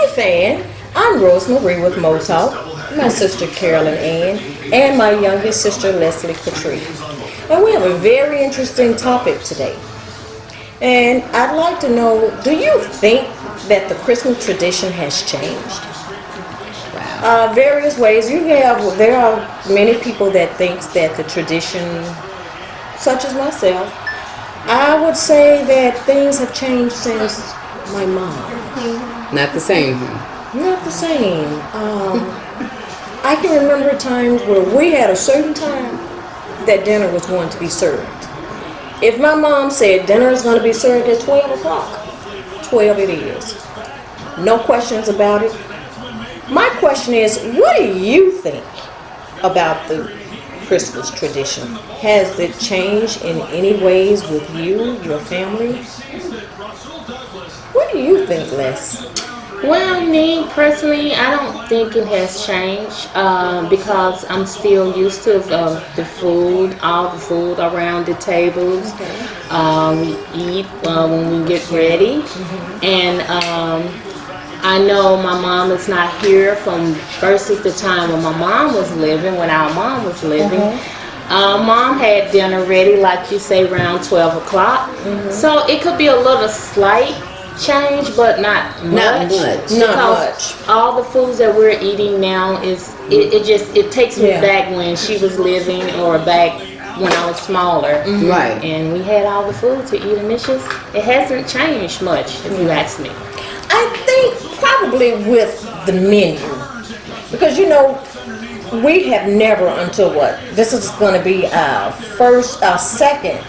Hi, fan. I'm Rosemary with Motalk, my sister Carolyn Ann, and my youngest sister Leslie Katrease. And we have a very interesting topic today. And I'd like to know, do you think that the Christmas tradition has changed? Various ways. There are many people that thinks that the tradition, such as myself, I would say that things have changed since my mom. Not the same. Not the same. I can remember times where we had a certain time that dinner was going to be served. If my mom said dinner is going to be served at 12 o'clock, 12 it is. No questions about it. My question is, what do you think about the Christmas tradition? Has it changed in any ways with you, your family? What do you think, Les? Well, me personally, I don't think it has changed because I'm still used to the food, all the food around the tables. Okay. We eat when we get ready, and I know my mom is not here from versus the time when my mom was living, when our mom was living. Mom had dinner ready, like you say, around 12 o'clock. So it could be a little slight change, but not much. Because all the foods that we're eating now it takes me back when she was living or back when I was smaller. Right. And we had all the food to eat, and it hasn't changed much, if you ask me. I think probably with the menu, because we have never until this is going to be our second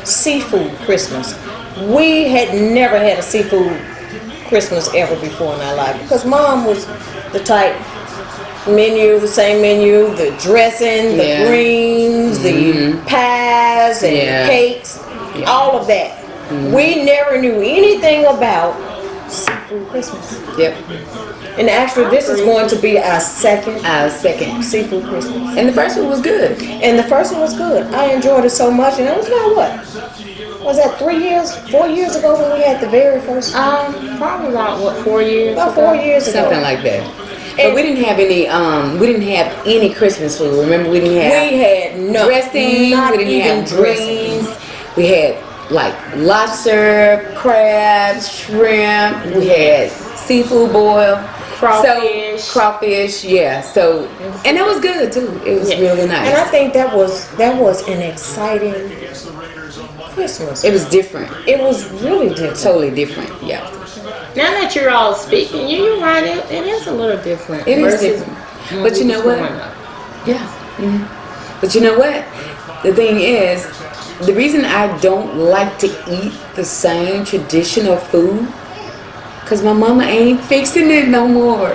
seafood Christmas. We had never had a seafood Christmas ever before in our life because Mom was the type the same menu, the dressing, the greens, the pies and cakes, all of that. We never knew anything about seafood Christmas. Yep. And actually, this is going to be our second seafood Christmas. And the first one was good. And the first one was good. I enjoyed it so much. And it was about was that 4 years ago when we had the very first? Probably about 4 years. About 4 years ago. Something like that. But we didn't have any Christmas food. Remember, we didn't have. We had no dressing. Not we didn't even have greens. We had like lobster, crabs, shrimp. We had seafood boil, crawfish. Yeah. So, and that was good too. It was really nice. And I think that was an exciting Christmas. It was different. It was really different. Totally different. Yeah. Now that you're all speaking, you're right. It is a little different. It is different. But you know what? Yeah. But you know what? The thing is, the reason I don't like to eat the same traditional food, because my mama ain't fixing it no more.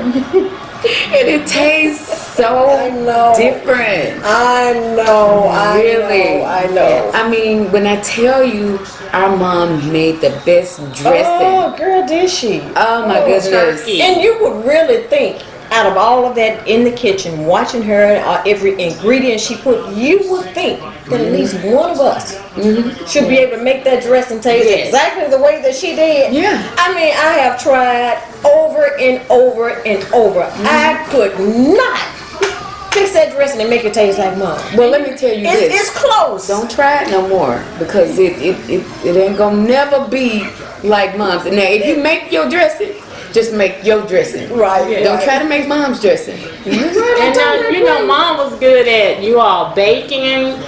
And it tastes so different. I know. I mean, when I tell you, our mom made the best dressing. Oh, girl, did she? Oh, my goodness. And you would really think, out of all of that in the kitchen, watching her, every ingredient she put, you would think that at least one of us should be able to make that dressing taste exactly the way that she did. Yeah. I mean, I have tried over and over and over. I could not fix that dressing and make it taste like Mom. Well, let me tell you this. It's close. Don't try it no more, because it ain't gonna never be like Mom's. Now, if you make your dressing, just make your dressing. Right. Don't try to make Mom's dressing. And Mom was good at baking,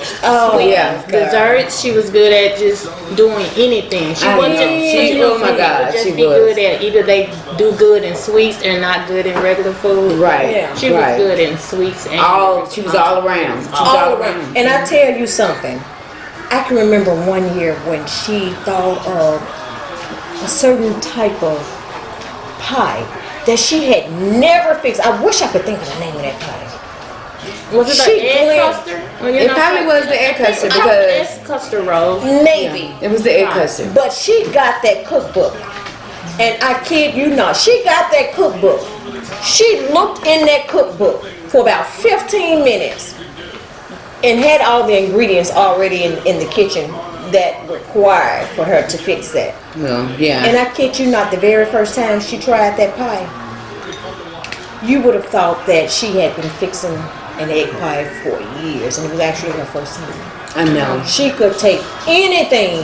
desserts. She was good at just doing anything. She wasn't. Oh my God, just she be was. good at either they do good in sweets and not good in regular food. Right. Yeah. She was good in sweets and She was all around. She was all around. And I tell you something. I can remember one year when she thought of a certain type of pie that she had never fixed. I wish I could think of the name of that pie. Was it the egg custard? It probably was the egg custard because egg custard rolls. Maybe. It was the egg custard. But she got that cookbook. And I kid you not, she got that cookbook. She looked in that cookbook for about 15 minutes and had all the ingredients already in the kitchen that required for her to fix that. Well, yeah. And I kid you not, the very first time she tried that pie, you would have thought that she had been fixing an egg pie for years, and it was actually her first time. I know. She could take anything.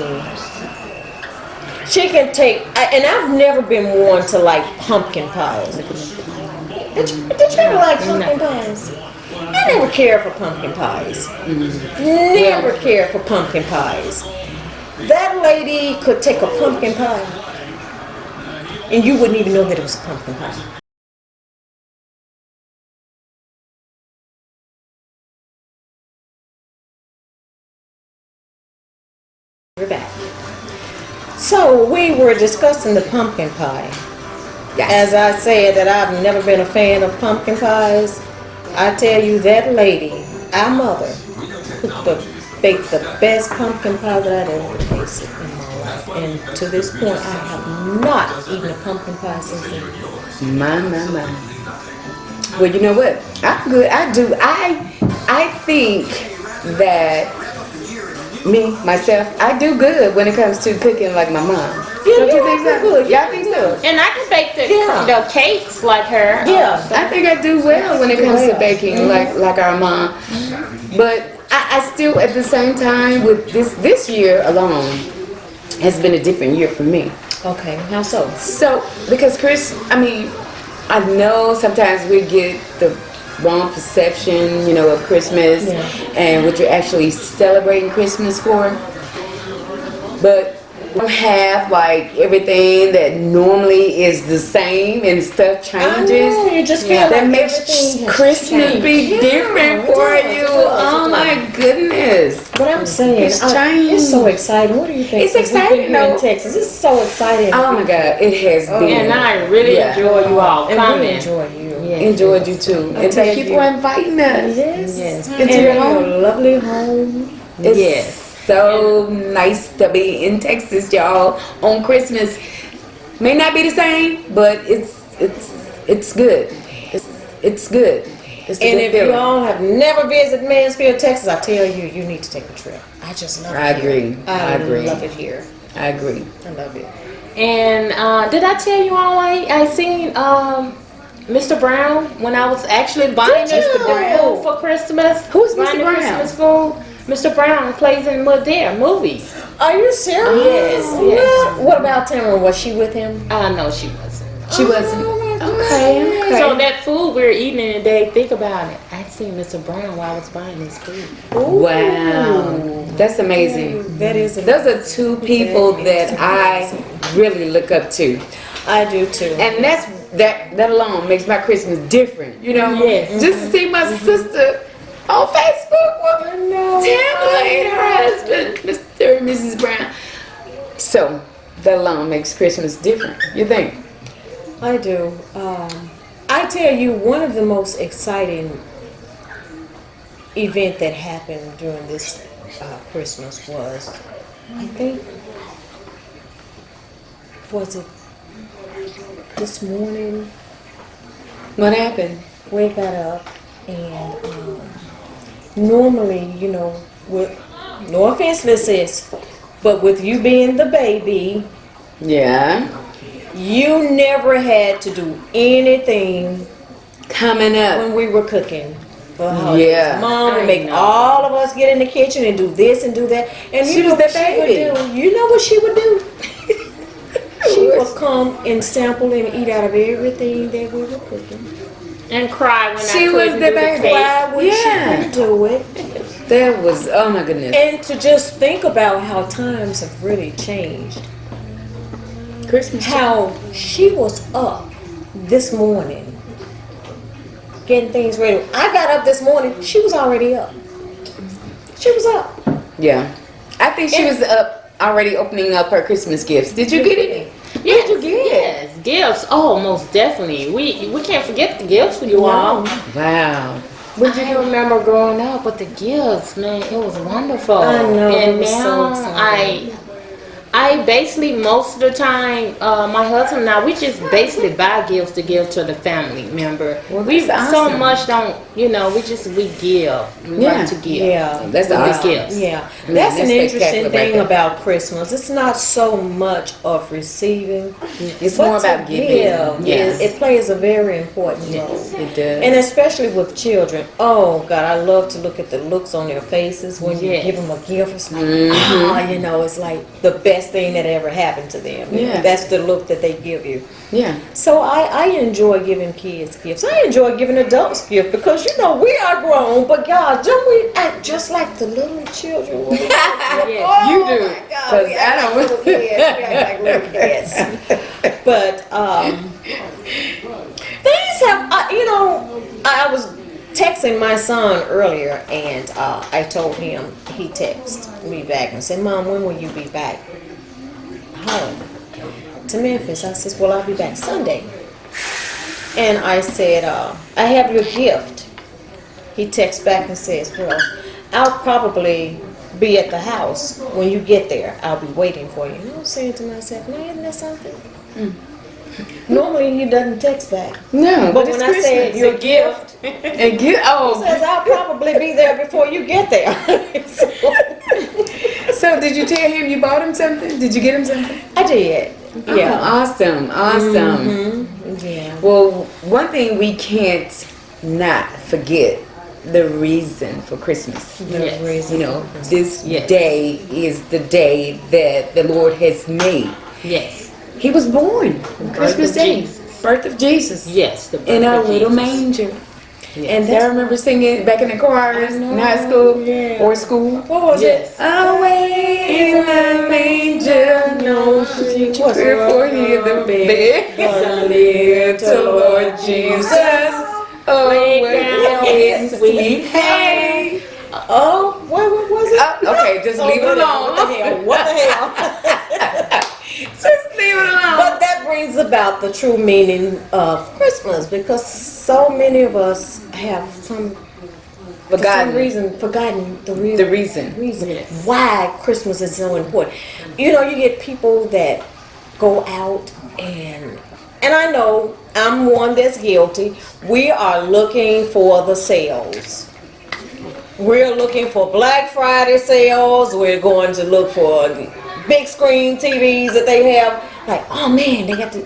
She can take, and I've never been one to like pumpkin pies. Did you ever like pumpkin pies? I never cared for pumpkin pies. Never cared for pumpkin pies. That lady could take a pumpkin pie, and you wouldn't even know that it was a pumpkin pie. We're back. So we were discussing the pumpkin pie. Yes. As I said that I've never been a fan of pumpkin pies, I tell you that lady, our mother, baked the best pumpkin pie that I'd ever tasted in my life. And to this point, I have not eaten a pumpkin pie since then. My. Well, you know what? I'm good. I do. I think that myself, I do good when it comes to cooking like my mom. Don't you think so? Good. Y'all think so? And I can bake the cakes like her. Yeah. I think I do well when it comes to baking like our mom. But I still, at the same time, with this year alone, has been a different year for me. Okay, how so? So, because I know sometimes we get the wrong perception, of Christmas and what you're actually celebrating Christmas for. But we have like everything that normally is the same and stuff changes. I know, you just feel that like makes everything has Christmas changed. be different for you. Oh my goodness. But I'm saying, It's changed. it's so exciting. What do you think? It's exciting, We've been here though. in Texas. It's so exciting. Oh my God, it has been. And I really enjoy you all And coming. we enjoy you. Enjoyed you too. And tell thank you you. for inviting us. Yes. Into your home. Your lovely home. It's so nice to be in Texas, y'all, on Christmas. May not be the same, but it's good. It's good. It's a And good if feeling. you all have never visited Mansfield, Texas, I tell you, you need to take a trip. I just love it. I agree. I agree. love it here. I agree. I love it. And did I tell you all I seen Mr. Brown when I was actually buying Did you? Mr. Brown for Christmas? Who's Buying Mr. the Brown? Christmas food. Mr. Brown plays in their movies. Are you serious? Yes, yes. What about Tamara? Was she with him? No, she wasn't. She wasn't. Okay. So that food we're eating today, think about it. I seen Mr. Brown while I was buying this food. Wow. That's amazing. That is Those are two people that I really look up to. I do too. And that alone makes my Christmas different, Yes. Just to see my sister on Facebook with Tamala and her husband, Mr. and Mrs. Brown. So that alone makes Christmas different. You think? I do. I tell you, one of the most exciting event that happened during this Christmas was, I think, was it this morning? What happened? We got up and normally, with no offense, sis, but with you being the baby, Yeah. you never had to do anything Coming up. when we were cooking. for the holidays. Yeah. Mom would I make know. all of us get in the kitchen and do this and do that. And She you know was what the she would baby. do? You know what she would do? She would come and sample and eat out of everything that we were cooking. And cry when She I was couldn't the do the baby. cake. Why would Yeah. she couldn't do it? That was, oh my goodness. And to just think about how times have really changed. Christmas. How she was up this morning getting things ready. I got up this morning, she was already up. She was up. Yeah. I think she was up already opening up her Christmas gifts. Did you get any? Yes, What did you get? yes, gifts. Oh, most definitely. We can't forget the gifts for you all. Wow. I remember growing up with the gifts, man. It was wonderful. I know, And it was so now exciting. I basically most of the time, my husband and I, we just basically buy gifts to give to the family member. Well, We that's so awesome. much don't, we give. We like to give. Yeah. That's With awesome. the gifts. Yeah, Man, that's an that's interesting spectacular right thing there. about Christmas. It's not so much of receiving, It's but more to about giving. give. Yes. It plays a very important role. It does. And especially with children. Oh God, I love to look at the looks on their faces when you Yes. give them a gift. It's like, Mm-hmm. it's like the best thing that ever happened to them. Yeah. That's the look that they give you. Yeah. So I enjoy giving kids gifts. I enjoy giving adults gifts because we are grown, but God, don't we act just like the little children? Yes, you do. My God, 'Cause we act I like don't- little kids. We act like little kids. But things have, I was texting my son earlier, and I told him, he texted me back and said, Mom, when will you be back home to Memphis? I said, well, I'll be back Sunday. And I said, I have your gift. He texts back and says, well, I'll probably be at the house when you get there. I'll be waiting for you. And I was saying to myself, now isn't that something? Normally he doesn't text back. No, But it's when I said Christmas. your gift, And he oh, says I'll probably be there before you get there. so did you tell him you bought him something? Did you get him something? I did. Yeah. Oh, awesome. Yeah. Well, one thing we can't not forget, the reason for Christmas. Yes. reason. This Yes. day is the day that the Lord has made. Yes. He was born on Christmas of Day. Jesus. Birth of Jesus. Yes. The In birth our of little Jesus. manger. Yes. And I remember singing back in the choirs in high school or school. What was Yes. Away in the manger, no sheep for here the bed. The little Lord Jesus. Oh, down his his sweet hay. Oh, what was it? Okay, just leave it alone. What the hell? Just leave it alone. But that brings about the true meaning of Christmas, because so many of us have for some reason forgotten the reason Yes. why Christmas is so important. You get people that go out and I know I'm one that's guilty. We are looking for the sales. We're looking for Black Friday sales. We're going to look for big screen TVs that they have. Like, oh man, they got to,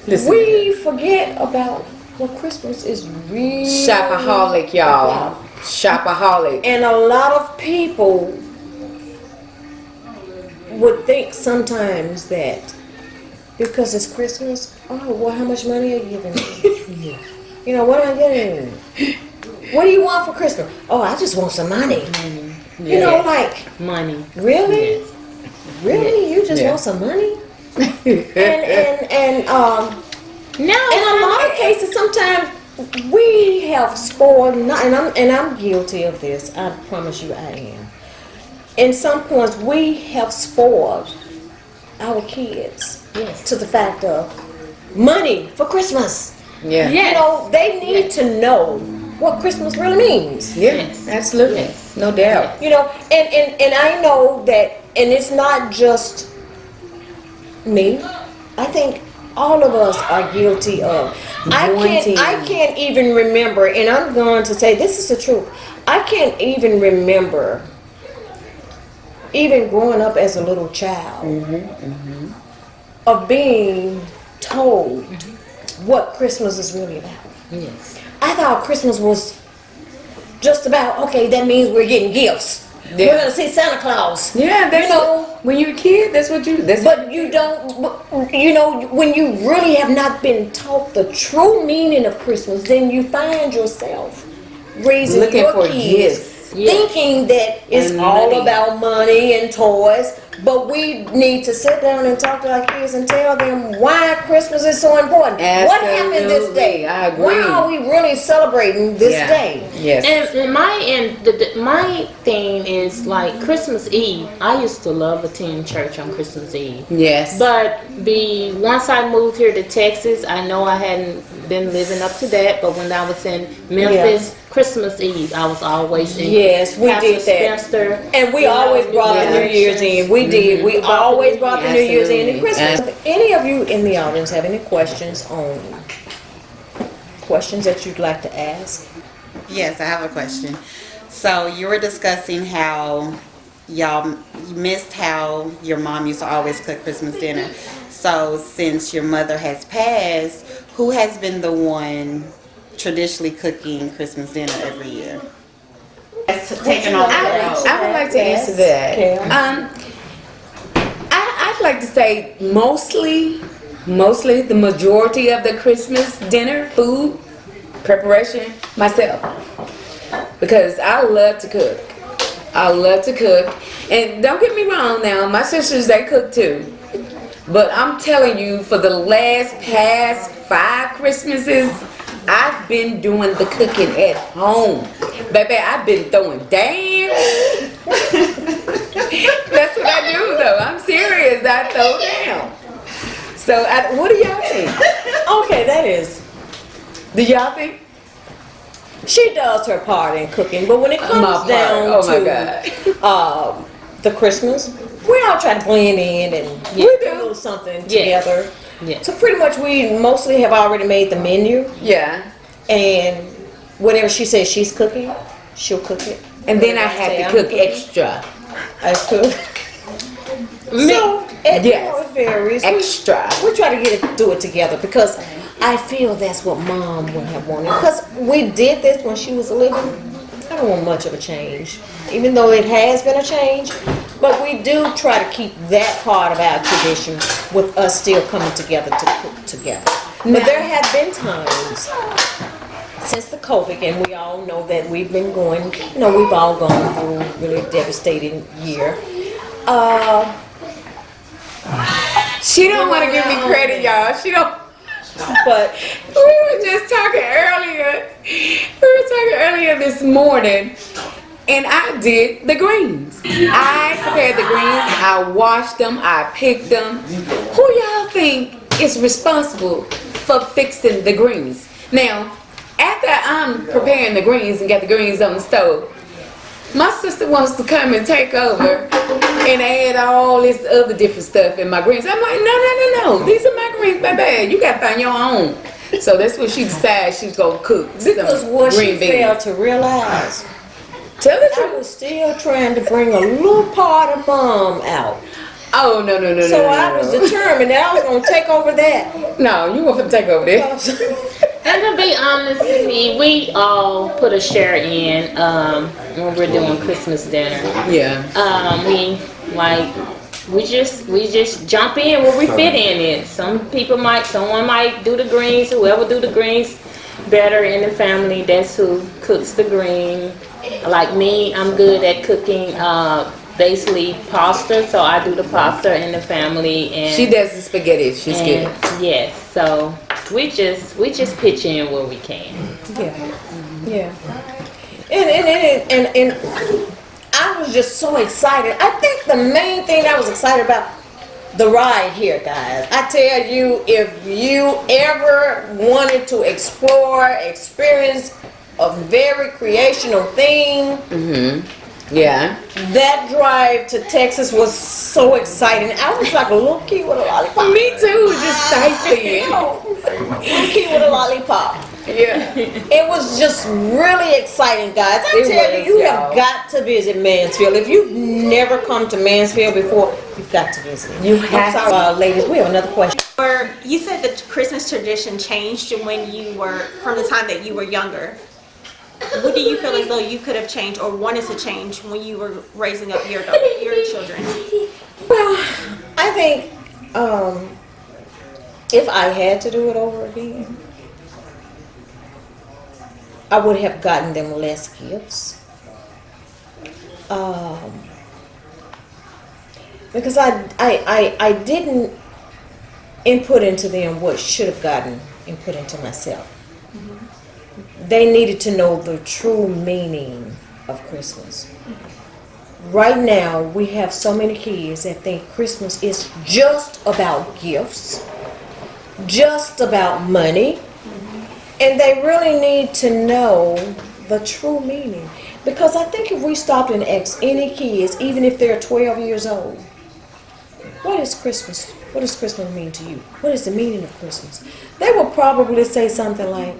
Listen. we forget about what Christmas is really Shopaholic, y'all. about. Shopaholic. And a lot of people would think sometimes that because it's Christmas, oh, well, how much money are you giving me? What am I getting? What do you want for Christmas? Oh, I just want some money. Yes. Money. Really? Yes. Really? You just Yeah. want some money? and No. in a lot of cases, sometimes we have spoiled, and I'm guilty of this. I promise you, I am. In some points, we have spoiled our kids Yes. to the fact of money for Christmas. Yeah. Yes. They need to know what Christmas really means. Yeah, Yes. absolutely. Yes. No doubt. And I know that, and it's not just me. I think all of us are guilty of. Wanting. I can't even remember, and I'm going to say this is the truth. I can't even remember even growing up as a little child of being told what Christmas is really about. Yes. I thought Christmas was just about, okay, that means we're getting gifts. Yeah. We're gonna see Santa Claus. Yeah, that's when you're a kid, that's what you. But you don't, when you really have not been taught the true meaning of Christmas, then you find yourself raising Looking your for kids, gifts. thinking that it's And all money. about money and toys. But we need to sit down and talk to our kids and tell them why Christmas is so important. What happened this day? Absolutely, I agree. Why are we really celebrating this day? Yes. And my thing is like Christmas Eve. I used to love attending church on Christmas Eve. Yes. But once I moved here to Texas, I know I hadn't been living up to that. But when I was in Memphis, Christmas Eve, I was always in. Yes, we Pastor did that. Spencer, And we always brought the New Year's in. We did. We always brought the New Year's in and Absolutely. Christmas. If any of you in the audience have any questions on questions that you'd like to ask? Yes, I have a question. So you were discussing how y'all missed how your mom used to always cook Christmas dinner. So since your mother has passed, who has been the one traditionally cooking Christmas dinner every year? Taking on I would like to answer that. I'd like to say mostly the majority of the Christmas dinner food preparation myself, because I love to cook. And don't get me wrong now, my sisters, they cook too. But I'm telling you, for the past 5 Christmases, I've been doing the cooking at home. Baby, I've been throwing down. That's what I do though. I'm serious. I throw down. So, what do y'all think? Okay, that is. Do y'all think? She does her part in cooking, but when it comes down to the Christmas, we all try to blend in and we do a little something together. Yes. So pretty much we mostly have already made the menu. Yeah. And whatever she says she's cooking, she'll cook it. And then I have to cook extra. I cook. So it varies. Extra. We try to do it together because I feel that's what Mom would have wanted. Because we did this when she was living. I don't want much of a change, even though it has been a change. But we do try to keep that part of our tradition with us still coming together to cook together. But there have been times since the COVID, and we all know that we've been going, we've all gone through a really devastating year. She don't want to give me credit, y'all. She don't. But we were just talking earlier. This morning, and I did the greens. I prepared the greens. I washed them. I picked them. Who y'all think is responsible for fixing the greens? Now, after I'm preparing the greens and got the greens on the stove, my sister wants to come and take over and add all this other different stuff in my greens. I'm like, no. These are my greens, baby. You gotta find your own. So that's what she decided she's gonna cook. Because what she failed to realize, tell the I truth. was still trying to bring a little part of Mom out. Oh no. So I was determined that I was gonna take over that. No, you want to take over there. And to be honest with me, we all put a share in when we're doing Christmas dinner. Yeah. We just jump in where we fit in it. Someone might do the greens. Whoever do the greens better in the family, that's who cooks the green. Like me, I'm good at cooking basically pasta, so I do the pasta in the family. And she does the spaghetti. She's good. Yes, so we just pitch in where we can. Yeah. And I was just so excited. I think the main thing I was excited about, the ride here, guys. I tell you, if you ever wanted to experience a very creational thing, Yeah. that drive to Texas was so exciting. I was like a little kid with a lollipop. Me too, just sightseeing. Little kid with a lollipop. Yeah. It was just really exciting, guys. I tell you, you have got to visit Mansfield. If you've never come to Mansfield before, you've got to visit. You have to. Ladies, we have another question. You said the Christmas tradition changed when you were, from the time that you were younger. What do you feel as though you could have changed or wanted to change when you were raising up your children? Well, I think if I had to do it over again, I would have gotten them less gifts. Because I didn't input into them what should have gotten input into myself. They needed to know the true meaning of Christmas. Right now, we have so many kids that think Christmas is just about gifts, just about money, and they really need to know the true meaning. Because I think if we stopped and asked any kids, even if they're 12 years old, what is Christmas what does Christmas mean to you? What is the meaning of Christmas? They will probably say something like,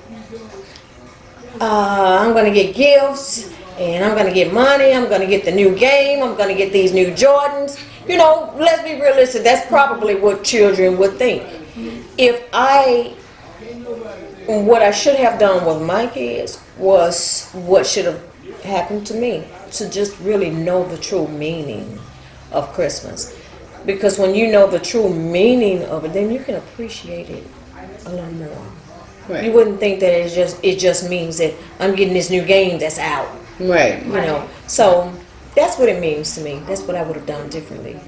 I'm going to get gifts, and I'm going to get money, I'm going to get the new game, I'm going to get these new Jordans. You know, let's be realistic, that's probably what children would think. What I should have done with my kids was what should have happened to me, to just really know the true meaning of Christmas. Because when you know the true meaning of it, then you can appreciate it a little more. Right. You wouldn't think that it just means that I'm getting this new game that's out. Right. You know. So that's what it means to me. That's what I would have done differently.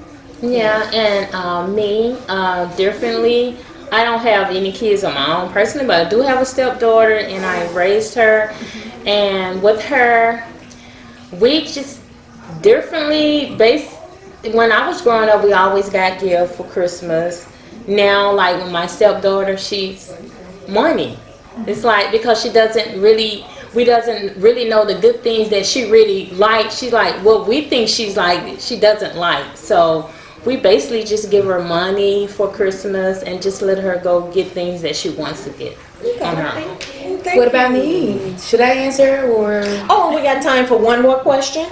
Yeah, and me, differently, I don't have any kids of my own personally, but I do have a stepdaughter, and I raised her. And with her, we just differently, when I was growing up, we always got gifts for Christmas. Now, like with my stepdaughter, she's money. It's like, because we doesn't really know the good things that she really likes. She's like, what we think she's like, she doesn't like. So we basically just give her money for Christmas and just let her go get things that she wants to get on her own. What about me? Should I answer or? Oh, we got time for one more question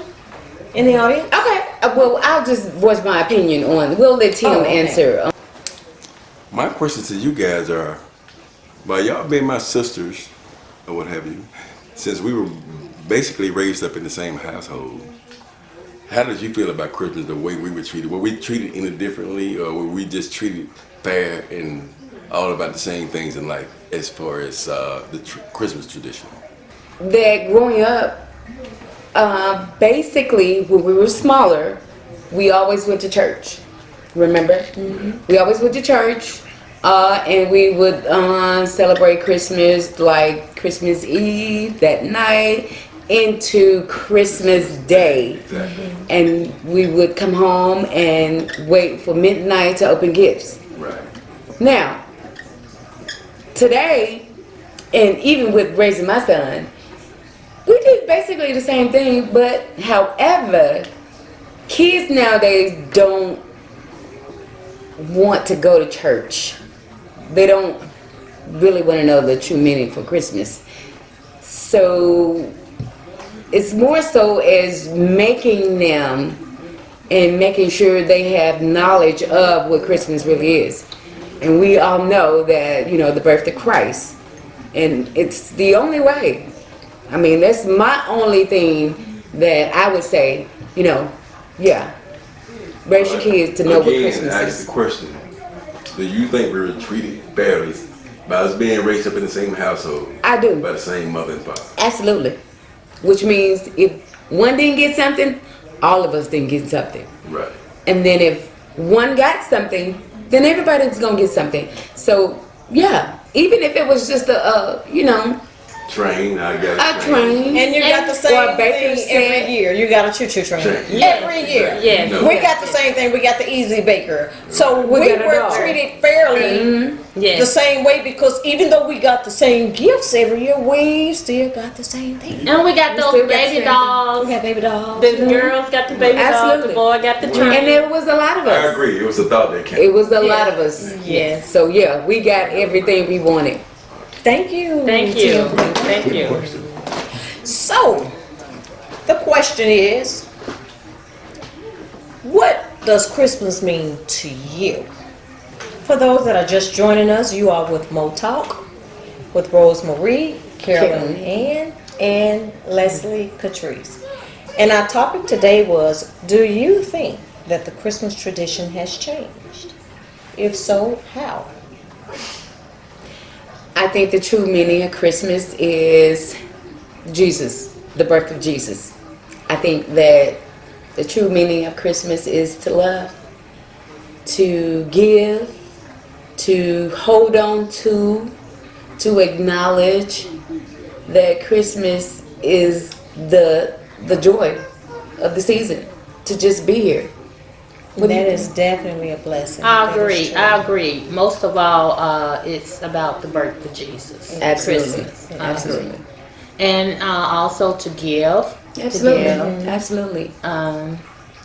in the audience? Okay. Well, I'll just voice my opinion on. We'll let Tim okay. answer. My question to you guys are, by y'all being my sisters, or what have you, since we were basically raised up in the same household, how did you feel about Christmas, the way we were treated? Were we treated any differently, or were we just treated fair and all about the same things in life as far as the Christmas tradition? That growing up, basically when we were smaller, we always went to church. Remember? Mm-hmm. We always went to church, and we would celebrate Christmas, like Christmas Eve that night into Christmas Day. Exactly. And we would come home and wait for midnight to open gifts. Right. Now, today, and even with raising my son, we did basically the same thing, but however, kids nowadays don't want to go to church. They don't really want to know the true meaning for Christmas. So it's more so as making them and making sure they have knowledge of what Christmas really is. And we all know that, you know, the birth of Christ. And it's the only way. I mean, that's my only thing that I would say, you know, yeah. Raise your kids to know what Christmas I is. ask the question, do you think we were treated fairly by us being raised up in the same household? I do. By the same mother and father? Absolutely. Which means if one didn't get something, all of us didn't get something. Right. And then if one got something, then everybody's gonna get something. So yeah, even if it was just a you know, Train, I got a train. And you got the same or a baker thing set. every year. You got a choo-choo train. Yes. Every year. Yes. No. We got the same thing. We got the easy baker. So we got a were dog. treated fairly Yes. the same way, because even though we got the same gifts every year, we still got the same thing. And we got still those got the baby same dolls. We got baby dolls. The girls got the baby dolls. Absolutely. The boy got the train. And there was a lot of us. I agree. It was a thought that came. It was a lot of us. Yes. So yeah, we got everything we wanted. Thank you. Thank you. Tim. Thank you. So, the question is, what does Christmas mean to you? For those that are just joining us, you are with Mo Talk with Rosemarie, Carolyn Ann, and Leslie Katrease. And our topic today was, do you think that the Christmas tradition has changed? If so, how? I think the true meaning of Christmas is Jesus, the birth of Jesus. I think that the true meaning of Christmas is to love, to give, to hold on to acknowledge that Christmas is the joy of the season, to just be here. That is definitely a blessing. I That is agree. true. I agree. Most of all, it's about the birth of Jesus. Absolutely. Christmas. Absolutely. And also to give. Absolutely. To give. Absolutely.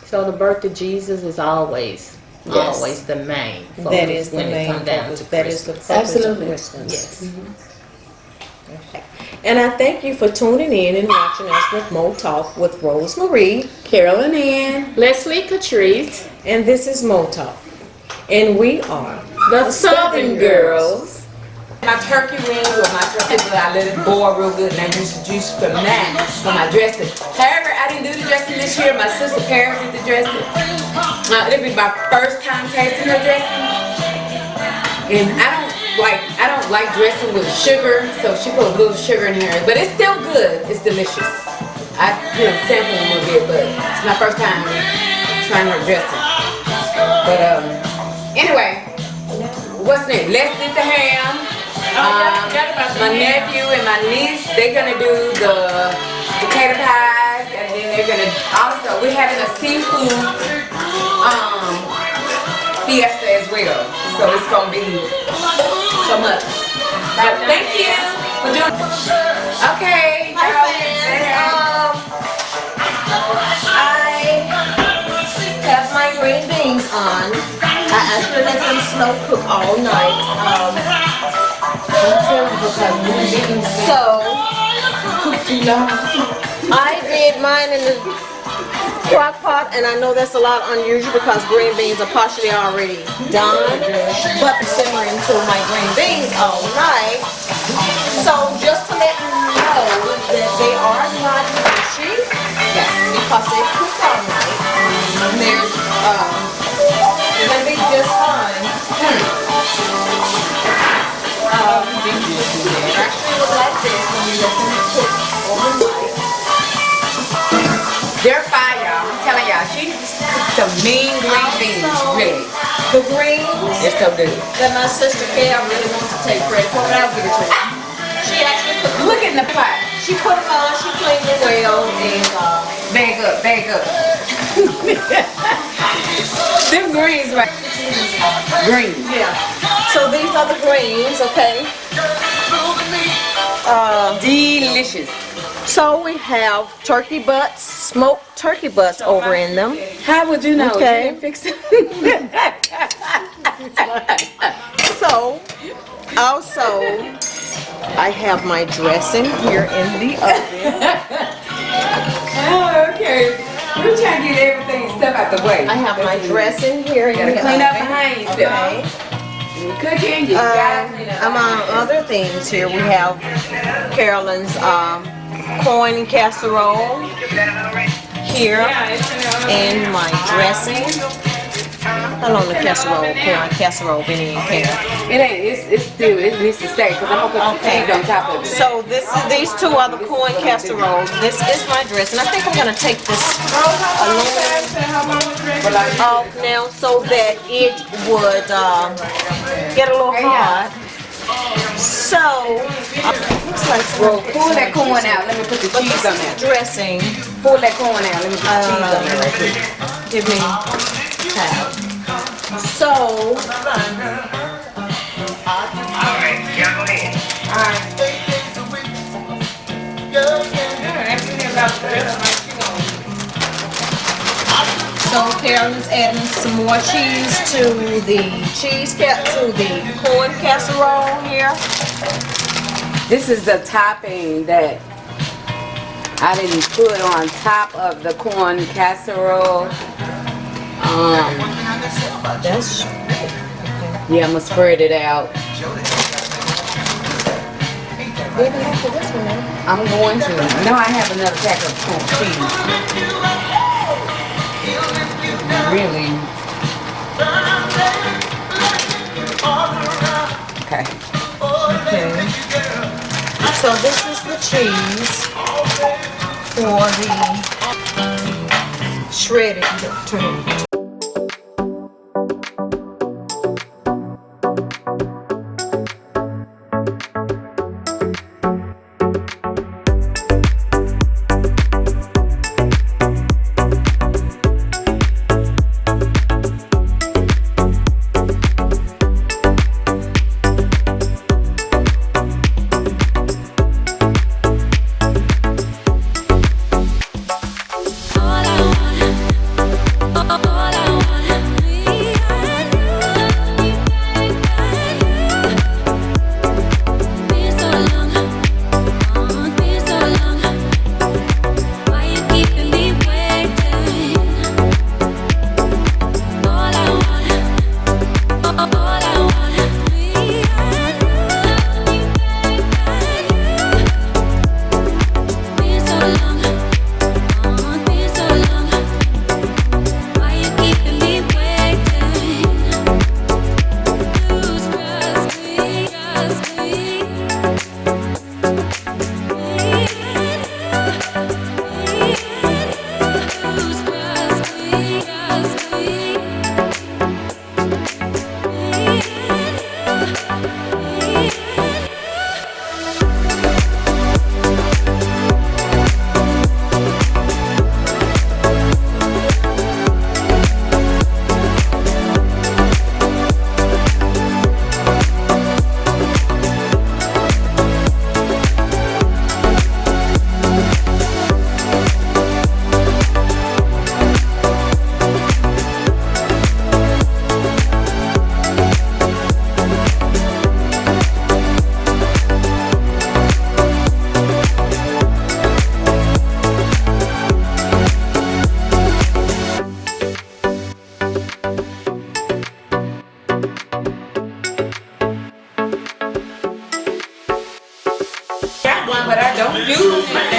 So the birth of Jesus is always Yes. always the main focus That is the when it main comes down purpose. to That is the Christmas. purpose of Absolutely. Christmas. Yes. And I thank you for tuning in and watching us with Mo Talk with Rosemary. Carolyn Ann. Leslie Katrease, And this is Mo Talk. And we are the Southern Girls. My turkey wings or my turkey, but I let it boil real good and I use the juice from that for my dressing. However, I didn't do the dressing this year. My sister Paris did the dressing. It'll be my first time tasting her dressing. And I don't like dressing with sugar, so she put a little sugar in hers. But it's still good. It's delicious. I sampled a little bit, but it's my first time trying her dressing. But anyway, what's next? Let's get the ham. My nephew and my niece, they're gonna do the potato pies, and then they're gonna also, we're having a seafood fiesta as well. So it's gonna be so much. But thank you for doing. Okay. Hi fans. I have my green beans on. I actually let them slow cook all night. So I did mine in the crock pot, and I know that's a lot unusual because green beans are partially already done, but simmering to my green beans all night. So just to let you know that they are not mushy, yes, because they cooked all night. They're gonna be just fine. Actually, look like this when you let them cook overnight. They're fire, y'all. I'm telling y'all, she cooked some mean green beans, really. The greens They're so good. that my sister Kay really wants to take credit for, but I'll give it to her. She actually put Look in the pot. she put them on, she cleaned it well, and Bag up, bag up. Them greens, right? Greens. yeah. So these are the greens, okay? Delicious. So we have turkey butts, smoked turkey butts over in them. How would you know? Okay. You didn't fix it. So, also, I have my dressing here in the oven. Oh, okay. We're trying to get everything stuff out the way. I have my dressing here in You gotta the clean up oven. behind yourself. Okay. When you're cooking, you gotta clean up. Among other things here, we have Carolyn's corn casserole here, and my dressing. How long the corn casserole been in, Karen? It ain't. It needs to stay because I'm gonna put some cheese on top of it. So these two are the corn casseroles. This is my dressing. I think I'm gonna take this aluminum off now so that it would get a little hot. So looks like Well, pull that corn out. Let me put the but cheese this on is there. the dressing. Pull that corn out. Let me put the cheese on there right quick. Give me half. So so Carolyn's adding some more cheese to the corn casserole here. This is the topping that I didn't put on top of the corn casserole. That's Yeah, I'm gonna spread it out. big enough for this one. I'm going to. No, I have another pack of corn cheese. Really? Okay. Okay. So this is the cheese for the shredded turkey. All I want You do.